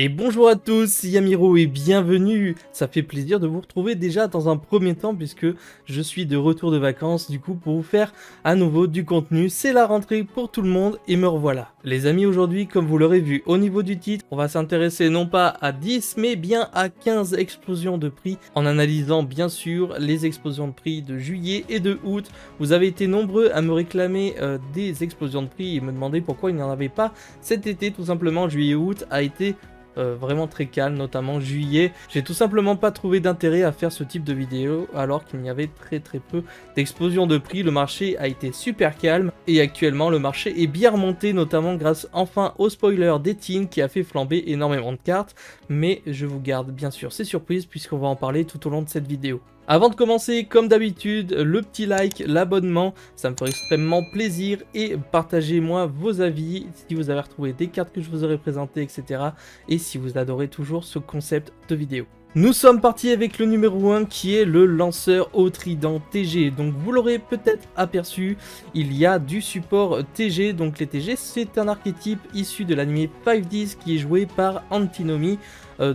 Et bonjour à tous, c'est Yamiro et bienvenue. Ça fait plaisir de vous retrouver déjà dans un premier temps puisque je suis de retour de vacances du coup pour vous faire à nouveau du contenu. C'est la rentrée pour tout le monde et me revoilà. Les amis, aujourd'hui, comme vous l'aurez vu au niveau du titre, on va s'intéresser non pas à 10 mais bien à 15 explosions de prix en analysant bien sûr les explosions de prix de juillet et de août. Vous avez été nombreux à me réclamer des explosions de prix et me demander pourquoi il n'y en avait pas cet été. Tout simplement, juillet et août a été vraiment très calme, notamment juillet. J'ai tout simplement pas trouvé d'intérêt à faire ce type de vidéo alors qu'il y avait très peu d'explosion de prix. Le marché a été super calme et actuellement le marché est bien remonté, notamment grâce enfin au spoiler d'Etine qui a fait flamber énormément de cartes. Mais je vous garde bien sûr ces surprises puisqu'on va en parler tout au long de cette vidéo. Avant de commencer, comme d'habitude, le petit like, l'abonnement, ça me ferait extrêmement plaisir et partagez-moi vos avis si vous avez retrouvé des cartes que je vous aurais présentées, etc. Et si vous adorez toujours ce concept de vidéo. Nous sommes partis avec le numéro 1 qui est le lanceur au trident TG. Donc vous l'aurez peut-être aperçu, il y a du support TG. Donc les TG, c'est un archétype issu de l'anime 5Ds qui est joué par Antinomy.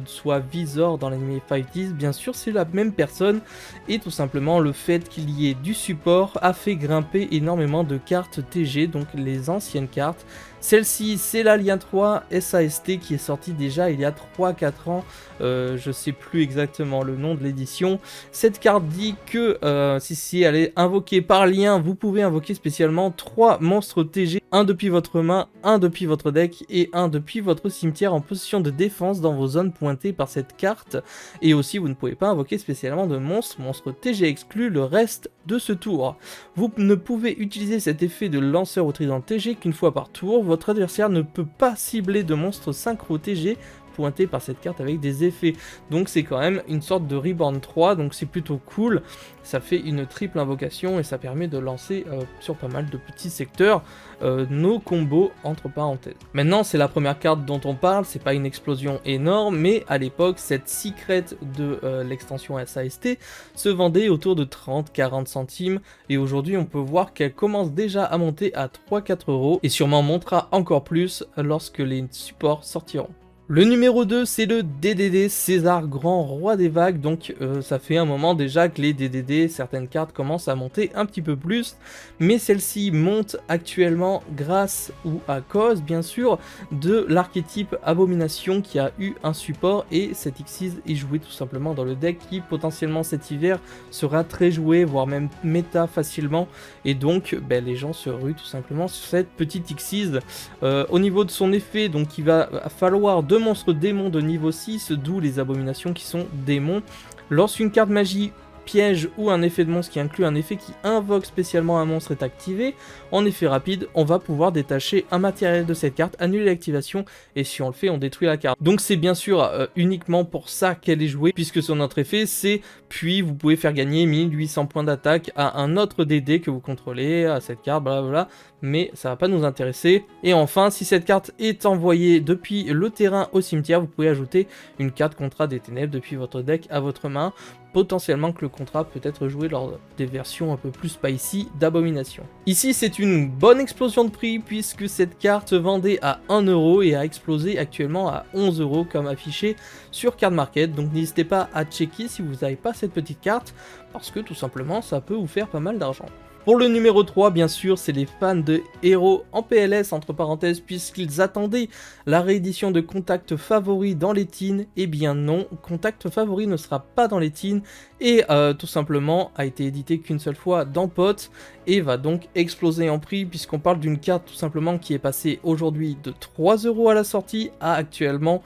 Soit Visor dans l'anime 5Ds, bien sûr c'est la même personne et tout simplement le fait qu'il y ait du support a fait grimper énormément de cartes TG, donc les anciennes cartes. Celle-ci c'est l'Alien 3 SAST qui est sorti déjà il y a 3-4 ans, je sais plus exactement le nom de l'édition. Cette carte dit que si elle est invoquée par lien, vous pouvez invoquer spécialement 3 monstres TG, un depuis votre main, un depuis votre deck et un depuis votre cimetière en position de défense dans vos zones pointées par cette carte. Et aussi vous ne pouvez pas invoquer spécialement de monstres TG exclu le reste de ce tour. Vous ne pouvez utiliser cet effet de lanceur au trident TG qu'une fois par tour. Votre adversaire ne peut pas cibler de monstres synchro TG pointé par cette carte avec des effets. Donc c'est quand même une sorte de Reborn 3, donc c'est plutôt cool. Ça fait une triple invocation et ça permet de lancer sur pas mal de petits secteurs nos combos entre parenthèses. Maintenant c'est la première carte dont on parle, c'est pas une explosion énorme, mais à l'époque cette secret de l'extension SAST se vendait autour de 30-40 centimes et aujourd'hui on peut voir qu'elle commence déjà à monter à 3-4 € et sûrement montera encore plus lorsque les supports sortiront. Le numéro 2 c'est le DDD César Grand Roi des Vagues, donc ça fait un moment déjà que les DDD, certaines cartes commencent à monter un petit peu plus, mais celle-ci monte actuellement grâce ou à cause bien sûr de l'archétype Abomination qui a eu un support et cette Xyz est joué tout simplement dans le deck qui potentiellement cet hiver sera très joué, voire même méta facilement et donc les gens se ruent tout simplement sur cette petite Xyz. Au niveau de son effet, donc il va falloir deux monstres démons de niveau 6, d'où les abominations qui sont démons. Lorsqu'une carte magie, piège ou un effet de monstre qui inclut un effet qui invoque spécialement un monstre est activé, en effet rapide, on va pouvoir détacher un matériel de cette carte, annuler l'activation, et si on le fait, on détruit la carte. Donc c'est bien sûr uniquement pour ça qu'elle est jouée, puisque son autre effet c'est, puis vous pouvez faire gagner 1800 points d'attaque à un autre DD que vous contrôlez, à cette carte, blablabla, mais ça va pas nous intéresser. Et enfin, si cette carte est envoyée depuis le terrain au cimetière, vous pouvez ajouter une carte contrat des ténèbres depuis votre deck à votre main, potentiellement que le contrat peut être joué lors des versions un peu plus spicy d'Abomination. Ici c'est une bonne explosion de prix puisque cette carte vendait à 1 € et a explosé actuellement à 11 € comme affiché sur Card Market, donc n'hésitez pas à checker si vous n'avez pas cette petite carte parce que tout simplement ça peut vous faire pas mal d'argent. Pour le numéro 3, bien sûr, c'est les fans de héros en PLS, entre parenthèses, puisqu'ils attendaient la réédition de Contact Favori dans les teens. Eh bien non, Contact Favori ne sera pas dans les teens et tout simplement a été édité qu'une seule fois dans Pot et va donc exploser en prix puisqu'on parle d'une carte tout simplement qui est passée aujourd'hui de 3 € à la sortie à actuellement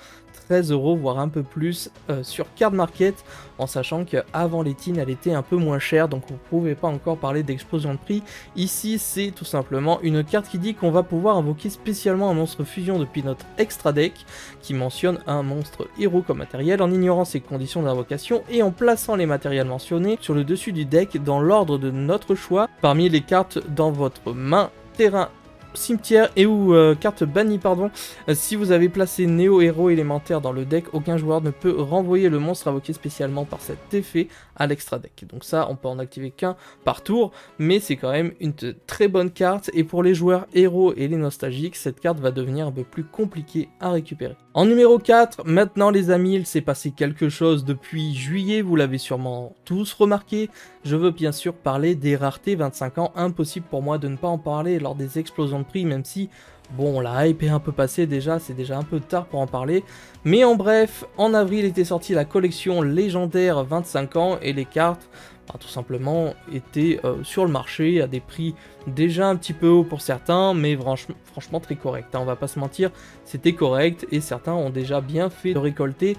13 € voire un peu plus sur Card Market, en sachant qu'avant les teens elle était un peu moins chère, donc vous ne pouvez pas encore parler d'explosion de prix. Ici c'est tout simplement une carte qui dit qu'on va pouvoir invoquer spécialement un monstre fusion depuis notre extra deck, qui mentionne un monstre héros comme matériel en ignorant ses conditions d'invocation et en plaçant les matériels mentionnés sur le dessus du deck dans l'ordre de notre choix, parmi les cartes dans votre main, terrain cimetière et ou carte bannie, pardon. Si vous avez placé Néo héros élémentaire dans le deck, aucun joueur ne peut renvoyer le monstre invoqué spécialement par cet effet à l'extra deck. Donc ça, on peut en activer qu'un par tour, mais c'est quand même une très bonne carte, et pour les joueurs héros et les nostalgiques, cette carte va devenir un peu plus compliquée à récupérer. En numéro 4, maintenant les amis, il s'est passé quelque chose depuis juillet, vous l'avez sûrement tous remarqué. Je veux bien sûr parler des raretés 25 ans, impossible pour moi de ne pas en parler lors des explosions de prix, même si, bon, la hype est un peu passée déjà, c'est déjà un peu tard pour en parler. Mais en bref, en avril était sortie la collection légendaire 25 ans, et les cartes, tout simplement, étaient sur le marché à des prix déjà un petit peu hauts pour certains, mais franchement très correct, hein, on va pas se mentir, c'était correct, et certains ont déjà bien fait de récolter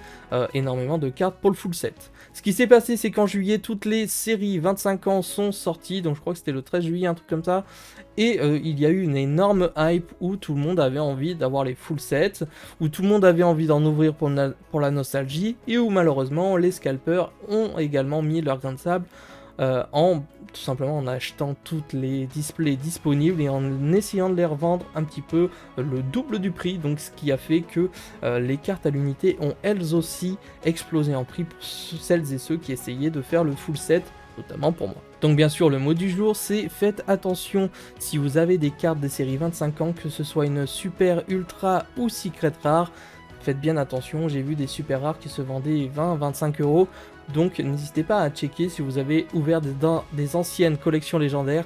énormément de cartes pour le full set. Ce qui s'est passé, c'est qu'en juillet, toutes les séries 25 ans sont sorties, donc je crois que c'était le 13 juillet, un truc comme ça, et il y a eu une énorme hype où tout le monde avait envie d'avoir les full sets, où tout le monde avait envie d'en ouvrir pour la nostalgie, et où malheureusement les scalpers ont également mis leur grain de sable tout simplement en achetant toutes les displays disponibles et en essayant de les revendre un petit peu le double du prix, donc ce qui a fait que les cartes à l'unité ont elles aussi explosé en prix pour celles et ceux qui essayaient de faire le full set, notamment pour moi. Donc bien sûr, le mot du jour, c'est faites attention si vous avez des cartes des séries 25 ans, que ce soit une super, ultra ou secret rare, faites bien attention, j'ai vu des super rares qui se vendaient 20-25 euros, donc n'hésitez pas à checker si vous avez ouvert des anciennes collections légendaires,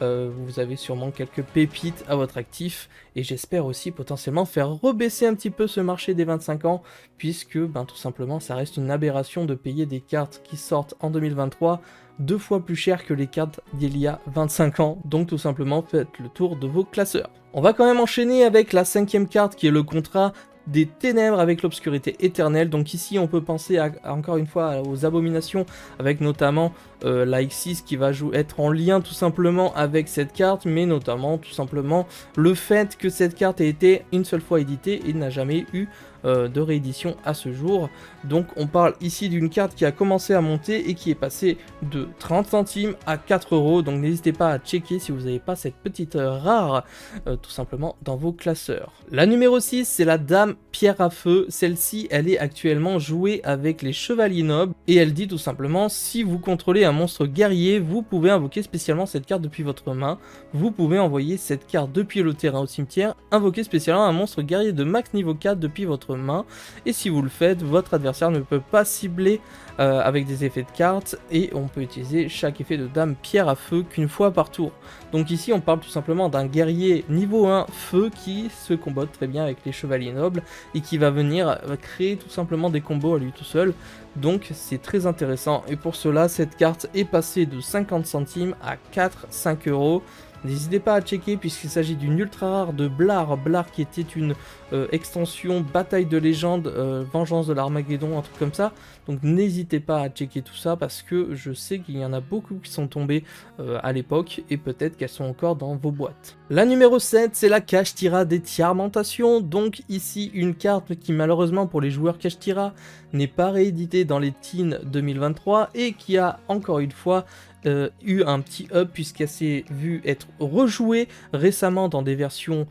vous avez sûrement quelques pépites à votre actif, et j'espère aussi potentiellement faire rebaisser un petit peu ce marché des 25 ans, puisque tout simplement ça reste une aberration de payer des cartes qui sortent en 2023 2 fois plus cher que les cartes d'il y a 25 ans, donc tout simplement faites le tour de vos classeurs. On va quand même enchaîner avec la 5e carte qui est le contrat des ténèbres avec l'obscurité éternelle. Donc ici on peut penser encore une fois aux abominations, avec notamment la X6 qui va être en lien tout simplement avec cette carte, mais notamment tout simplement le fait que cette carte a été une seule fois éditée et n'a jamais eu de réédition à ce jour. Donc on parle ici d'une carte qui a commencé à monter et qui est passée de 30 centimes à 4 euros, donc n'hésitez pas à checker si vous n'avez pas cette petite rare tout simplement dans vos classeurs. La numéro 6, c'est la Dame Pierre à Feu. Celle-ci, elle est actuellement jouée avec les Chevaliers Nobles, et elle dit tout simplement, si vous contrôlez un monstre guerrier, vous pouvez invoquer spécialement cette carte depuis votre main, vous pouvez envoyer cette carte depuis le terrain au cimetière, invoquer spécialement un monstre guerrier de max niveau 4 depuis votre main, et si vous le faites, votre adversaire ne peut pas cibler avec des effets de cartes, et on peut utiliser chaque effet de Dame Pierre à Feu qu'une fois par tour. Donc ici on parle tout simplement d'un guerrier niveau 1 feu qui se combotte très bien avec les Chevaliers Nobles et qui va venir créer tout simplement des combos à lui tout seul, donc c'est très intéressant, et pour cela cette carte est passée de 50 centimes à 4-5 euros. N'hésitez pas à checker puisqu'il s'agit d'une ultra rare de Blar, qui était une extension Bataille de légende, Vengeance de l'Armageddon, un truc comme ça. Donc n'hésitez pas à checker tout ça parce que je sais qu'il y en a beaucoup qui sont tombés à l'époque et peut-être qu'elles sont encore dans vos boîtes. La numéro 7, c'est la Kashtira des Tiarmentations. Donc ici une carte qui malheureusement pour les joueurs Kashtira n'est pas rééditée dans les Teens 2023 et qui a encore une fois eu un petit up puisqu'elle s'est vue être rejouée récemment dans des versions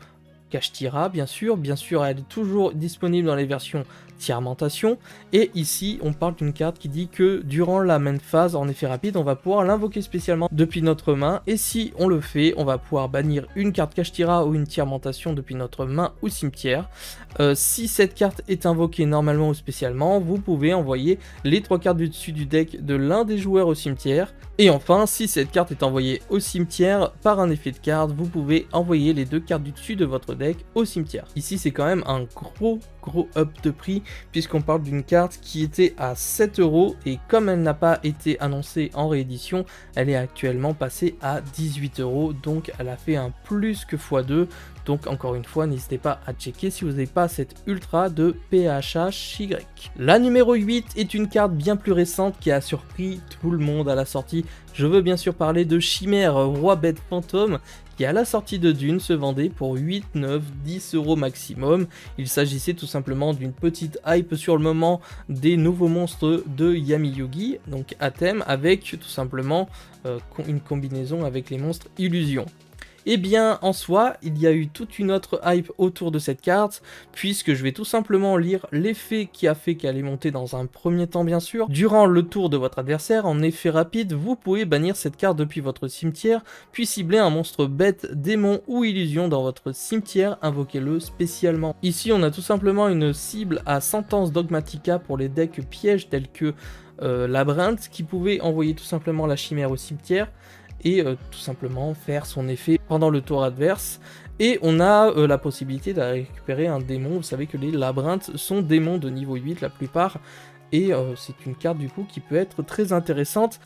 Kashtira, bien sûr, elle est toujours disponible dans les versions Tiarmentation, et ici on parle d'une carte qui dit que durant la main phase en effet rapide, on va pouvoir l'invoquer spécialement depuis notre main, et si on le fait, on va pouvoir bannir une carte Kashtira ou une Tiarmentation depuis notre main ou cimetière. Si cette carte est invoquée normalement ou spécialement, vous pouvez envoyer les 3 cartes du dessus du deck de l'un des joueurs au cimetière, et enfin si cette carte est envoyée au cimetière par un effet de carte, vous pouvez envoyer les 2 cartes du dessus de votre deck au cimetière. Ici c'est quand même un gros up de prix puisqu'on parle d'une carte qui était à 7 euros et comme elle n'a pas été annoncée en réédition, elle est actuellement passée à 18 euros, donc elle a fait un plus que x2. Donc encore une fois, n'hésitez pas à checker si vous n'avez pas cette ultra de PHHY. La numéro 8 est une carte bien plus récente qui a surpris tout le monde à la sortie. Je veux bien sûr parler de Chimère, Roi Bête Fantôme, qui à la sortie de Dune se vendait pour 8, 9, 10 euros maximum. Il s'agissait tout simplement d'une petite hype sur le moment des nouveaux monstres de Yami Yugi, donc à thème, avec tout simplement une combinaison avec les monstres Illusion. Eh bien, en soi, il y a eu toute une autre hype autour de cette carte, puisque je vais tout simplement lire l'effet qui a fait qu'elle est montée dans un premier temps, bien sûr. Durant le tour de votre adversaire, en effet rapide, vous pouvez bannir cette carte depuis votre cimetière, puis cibler un monstre bête, démon ou illusion dans votre cimetière, invoquez-le spécialement. Ici, on a tout simplement une cible à Sentence Dogmatica pour les decks pièges tels que Labyrinthe, qui pouvait envoyer tout simplement la chimère au cimetière, et tout simplement faire son effet pendant le tour adverse. Et on a la possibilité de récupérer un démon. Vous savez que les labyrinthes sont démons de niveau 8 la plupart, et c'est une carte du coup qui peut être très intéressante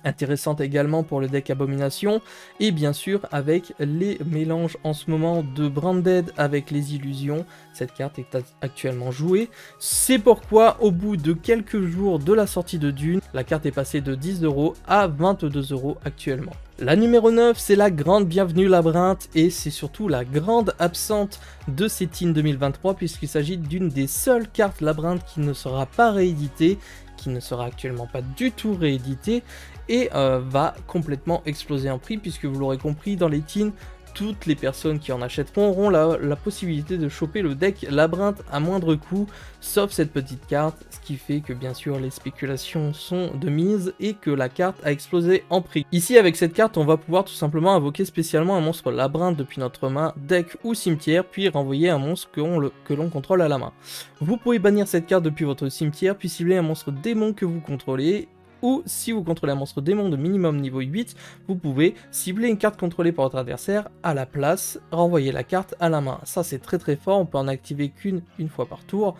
également pour le deck Abomination, et bien sûr avec les mélanges en ce moment de Branded avec les illusions, cette carte est actuellement jouée. C'est pourquoi au bout de quelques jours de la sortie de Dune, la carte est passée de 10 € à 22 € actuellement. La numéro 9, c'est la grande bienvenue Labyrinthe, et c'est surtout la grande absente de Setting 2023 puisqu'il s'agit d'une des seules cartes Labyrinthe qui ne sera pas rééditée, qui ne sera actuellement pas du tout rééditée, et va complètement exploser en prix puisque vous l'aurez compris, dans les teens, toutes les personnes qui en achèteront auront la possibilité de choper le deck Labyrinthe à moindre coût, sauf cette petite carte, ce qui fait que bien sûr les spéculations sont de mise et que la carte a explosé en prix. Ici avec cette carte on va pouvoir tout simplement invoquer spécialement un monstre Labyrinthe depuis notre main, deck ou cimetière, puis renvoyer un monstre que l'on contrôle à la main. Vous pouvez bannir cette carte depuis votre cimetière, puis cibler un monstre démon que vous contrôlez, ou si vous contrôlez un monstre démon de minimum niveau 8, vous pouvez cibler une carte contrôlée par votre adversaire à la place, renvoyer la carte à la main. Ça c'est très fort, on peut en activer une fois par tour,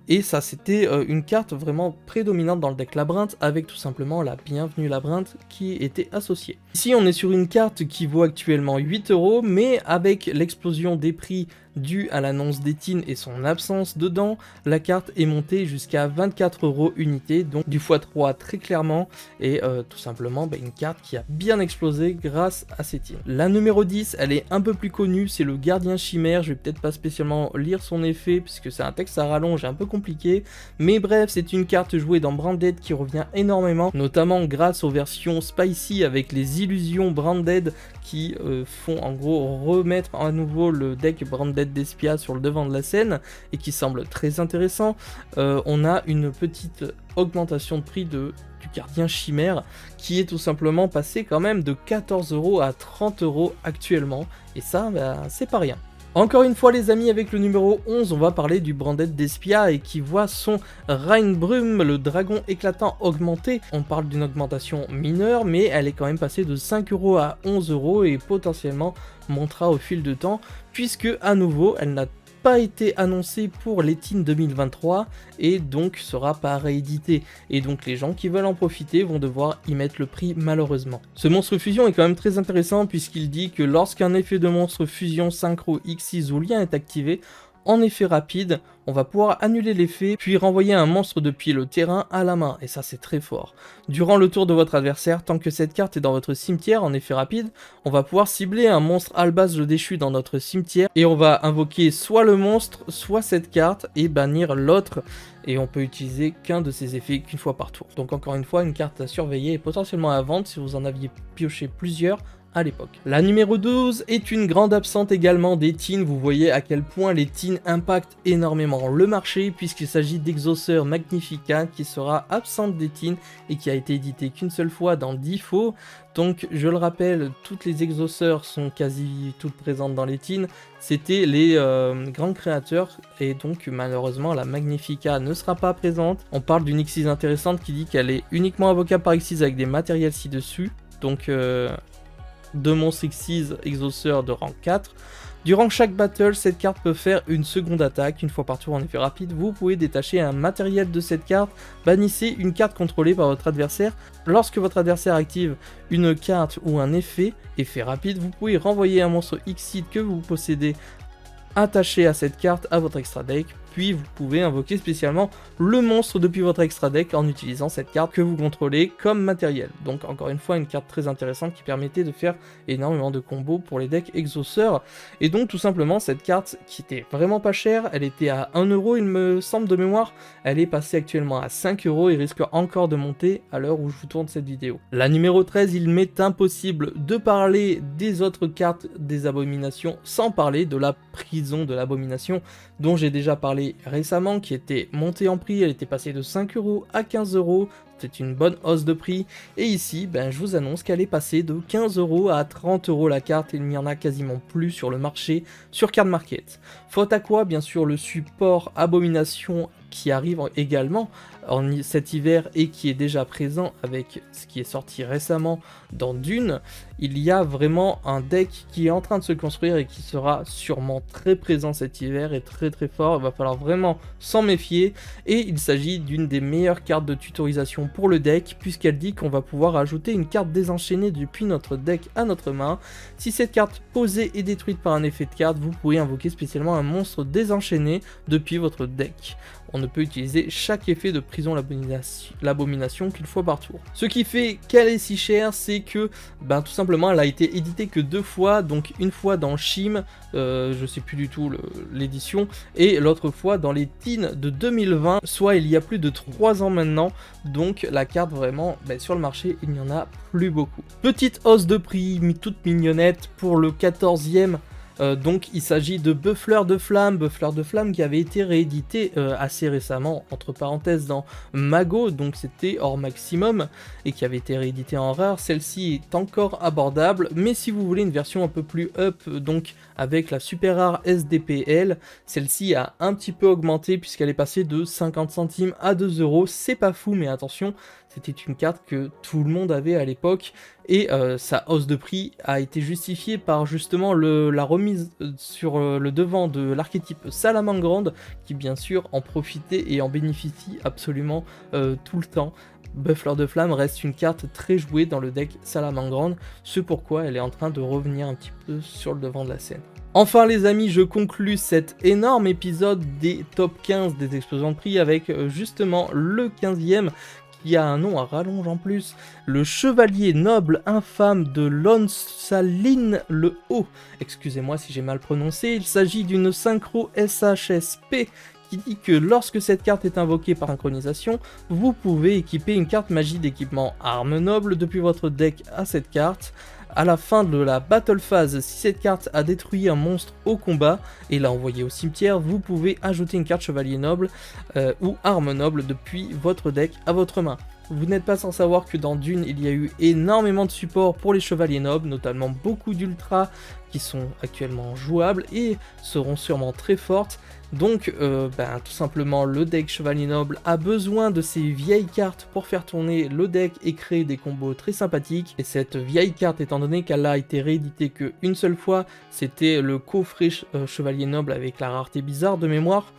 et ça c'était une carte vraiment prédominante dans le deck Labyrinthe, avec tout simplement la bienvenue Labyrinthe qui était associée. Ici on est sur une carte qui vaut actuellement 8 €, mais avec l'explosion des prix due à l'annonce d'Etin et son absence dedans, la carte est montée jusqu'à 24 € unité, donc du x3 très clairement, et tout simplement une carte qui a bien explosé grâce à Etin. La numéro 10, elle est un peu plus connue, c'est le Gardien Chimère. Je vais peut-être pas spécialement lire son effet puisque c'est un texte à rallonge et un peu compliqué, mais bref, c'est une carte jouée dans Branded qui revient énormément, notamment grâce aux versions Spicy avec les illusions Branded qui font en gros remettre à nouveau le deck Branded d'Espia sur le devant de la scène et qui semble très intéressant. On a une petite augmentation de prix du Gardien Chimère qui est tout simplement passé quand même de 14 € à 30 € actuellement, et ça c'est pas rien. Encore une fois les amis, avec le numéro 11, on va parler du Branded d'Espia et qui voit son Reinbrume, le dragon éclatant, augmenté. On parle d'une augmentation mineure, mais elle est quand même passée de 5 € à 11 € et potentiellement montera au fil de temps, puisque à nouveau elle n'a pas été annoncée pour l'Etin 2023 et donc sera pas réédité, et donc les gens qui veulent en profiter vont devoir y mettre le prix malheureusement. Ce monstre fusion est quand même très intéressant puisqu'il dit que lorsqu'un effet de monstre fusion synchro Xyz ou lien est activé, en effet rapide, on va pouvoir annuler l'effet, puis renvoyer un monstre depuis le terrain à la main, et ça c'est très fort. Durant le tour de votre adversaire, tant que cette carte est dans votre cimetière en effet rapide, on va pouvoir cibler un monstre Albaz le déchu dans notre cimetière, et on va invoquer soit le monstre, soit cette carte, et bannir l'autre, et on peut utiliser qu'un de ces effets qu'une fois par tour. Donc encore une fois, une carte à surveiller et potentiellement à vendre si vous en aviez pioché plusieurs à l'époque. La numéro 12 est une grande absente également des teens. Vous voyez à quel point les teens impactent énormément le marché puisqu'il s'agit d'Exauceur Magnifica qui sera absente des teens et qui a été édité qu'une seule fois dans Difo. Donc je le rappelle, toutes les Exauceurs sont quasi toutes présentes dans les teens. C'était les grands créateurs et donc malheureusement la Magnifica ne sera pas présente. On parle d'une Xyz intéressante qui dit qu'elle est uniquement invocable par Xyz avec des matériels ci-dessus. Donc 2 monstres Xyz Exauceur de rang 4. Durant chaque battle, cette carte peut faire une seconde attaque, une fois par tour en effet rapide. Vous pouvez détacher un matériel de cette carte, bannissez une carte contrôlée par votre adversaire. Lorsque votre adversaire active une carte ou un effet rapide, vous pouvez renvoyer un monstre Xyz que vous possédez attaché à cette carte à votre extra deck, puis vous pouvez invoquer spécialement le monstre depuis votre extra deck en utilisant cette carte que vous contrôlez comme matériel. Donc encore une fois une carte très intéressante qui permettait de faire énormément de combos pour les decks exauceurs. Et donc tout simplement cette carte qui était vraiment pas chère, elle était à 1€ il me semble de mémoire, elle est passée actuellement à 5€ et risque encore de monter à l'heure où je vous tourne cette vidéo. La numéro 13, il m'est impossible de parler des autres cartes des abominations sans parler de la prison de l'abomination dont j'ai déjà parlé récemment, qui était montée en prix, elle était passée de 5€ à 15€, c'est une bonne hausse de prix, et ici je vous annonce qu'elle est passée de 15€ à 30€ la carte, et il n'y en a quasiment plus sur le marché sur Card Market. Faute à quoi, bien sûr, le support abomination qui arrive également cet hiver et qui est déjà présent avec ce qui est sorti récemment dans Dune. Il y a vraiment un deck qui est en train de se construire et qui sera sûrement très présent cet hiver et très fort. Il va falloir vraiment s'en méfier, et il s'agit d'une des meilleures cartes de tutorisation pour le deck puisqu'elle dit qu'on va pouvoir ajouter une carte désenchaînée depuis notre deck à notre main. Si cette carte posée est détruite par un effet de carte, vous pouvez invoquer spécialement un monstre désenchaîné depuis votre deck. On ne peut utiliser chaque effet de prison l'abomination qu'une fois par tour. Ce qui fait qu'elle est si chère, c'est que tout simplement elle a été éditée que 2 fois, donc une fois dans Chim, je sais plus du tout l'édition, et l'autre fois dans les Teens de 2020, soit il y a plus de 3 ans maintenant, donc la carte vraiment, sur le marché il n'y en a plus beaucoup. Petite hausse de prix, toute mignonnette pour le 14e. Donc il s'agit de Buffler de Flamme qui avait été réédité assez récemment, entre parenthèses dans Mago, donc c'était hors maximum, et qui avait été réédité en rare. Celle-ci est encore abordable, mais si vous voulez une version un peu plus up, donc avec la super rare SDPL, celle-ci a un petit peu augmenté puisqu'elle est passée de 50 centimes à 2€, c'est pas fou, mais attention, c'était une carte que tout le monde avait à l'époque, et sa hausse de prix a été justifiée par justement la remise sur le devant de l'archétype Salamangreande, qui bien sûr en profitait et en bénéficie absolument tout le temps. Buffler de Flamme reste une carte très jouée dans le deck Salamangreande, ce pourquoi elle est en train de revenir un petit peu sur le devant de la scène. Enfin les amis, je conclus cet énorme épisode des top 15 des explosions de prix avec justement le 15e, qui a un nom à rallonge en plus, le chevalier noble infâme de Lonsalin le Haut. Excusez-moi si j'ai mal prononcé, il s'agit d'une synchro SHSP qui dit que lorsque cette carte est invoquée par synchronisation, vous pouvez équiper une carte magie d'équipement arme noble depuis votre deck à cette carte. À la fin de la battle phase, si cette carte a détruit un monstre au combat et l'a envoyé au cimetière, vous pouvez ajouter une carte chevalier noble ou arme noble depuis votre deck à votre main. Vous n'êtes pas sans savoir que dans Dune, il y a eu énormément de supports pour les chevaliers nobles, notamment beaucoup d'ultras qui sont actuellement jouables et seront sûrement très fortes. Donc tout simplement le deck chevalier noble a besoin de ces vieilles cartes pour faire tourner le deck et créer des combos très sympathiques. Et cette vieille carte, étant donné qu'elle a été rééditée qu'une seule fois, c'était le coffret chevalier noble avec la rareté bizarre de mémoire,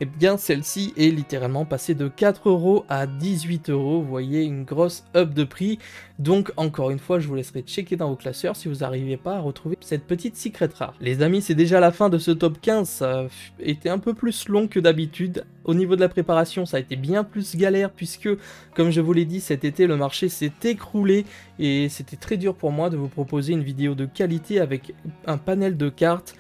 et bien celle-ci est littéralement passée de 4€ à 18€, vous voyez une grosse up de prix. Donc encore une fois, je vous laisserai checker dans vos classeurs si vous n'arrivez pas à retrouver cette petite secret rare. Les amis, c'est déjà la fin de ce top 15, ça a été un peu plus long que d'habitude. Au niveau de la préparation, ça a été bien plus galère puisque, comme je vous l'ai dit, cet été le marché s'est écroulé et c'était très dur pour moi de vous proposer une vidéo de qualité avec un panel de cartes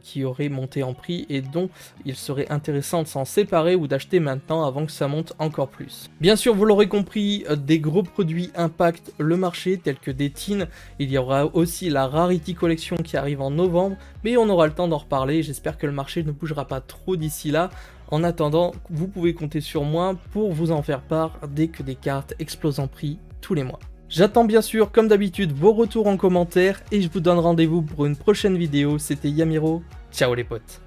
qui aurait monté en prix et dont il serait intéressant de s'en séparer ou d'acheter maintenant avant que ça monte encore plus. Bien sûr, vous l'aurez compris, des gros produits impactent le marché tels que des Teens. Il y aura aussi la Rarity Collection qui arrive en novembre, mais on aura le temps d'en reparler. J'espère que le marché ne bougera pas trop d'ici là. En attendant, vous pouvez compter sur moi pour vous en faire part dès que des cartes explosent en prix tous les mois. J'attends bien sûr, comme d'habitude, vos retours en commentaire et je vous donne rendez-vous pour une prochaine vidéo. C'était Yamiro, ciao les potes.